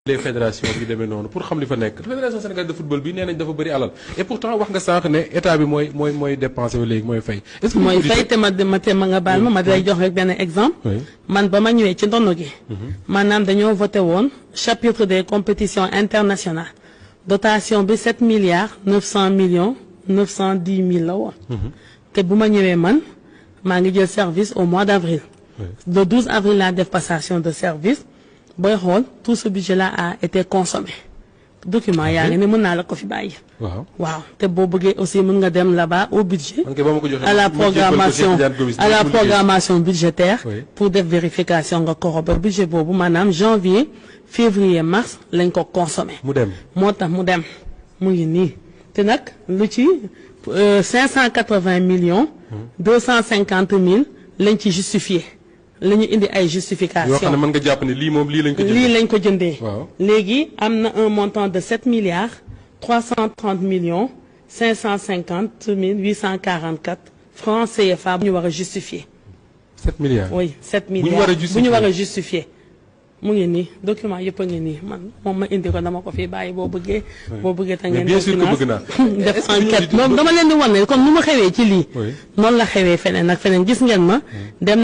les fédérations bi demee noonu pour xam li fa nekk fédération sénégalaise de football bi nee nañ dafa bëri alal et pourtant wax nga sànq ne état bi mooy dépensé ba léegi mooy fay. est-ce que mooy fay te ma nga baal ma lay jox rek benn exemple. man ba ma ñëwee ci ndono gi. maanaam dañoo voté woon chapitre des compétitions internationales dotation bi 7 milliards 900 millions 910 000 la woon. te bu ma ñëwee man maa ngi jël service au mois d'avril. le 12 avril laa def passation de service. booy xool tout ce budget là a été consommé document yaa ngi ne mën naa la ko fi bàyyi. waaw te boo bëggee aussi mën nga dem là-bas au budget. à la programmation budgétaire. pour def vérification nga corroborer budget boobu maanaam janvier février mars lañ ko consommé. mu dem moo tax mu dem mu ngi nii te nag lu ci 580 millions. 250 000 lañ ci justifié. la ñu indi ay justification yoo xam ne mën nga jàpp ne lii moom lii lañ ko jëndee. lii lañ ko jëndee. léegi am na un montant de 7 milliards 330 millions 550 844 francs CFA bu ñu war a justifier. 7 milliards oui 7 milliards bu ñu war a justifier. mu ngi nii document yëpp a ngi nii man moom ma indi ko dama ko fi bàyyi boo bëggee. boo bëggee ta ngeen def def enquête moom dama leen di wan ne comme nu ma xewee ci lii. noonu la xewee feneen ak feneen gis ngeen ma dem.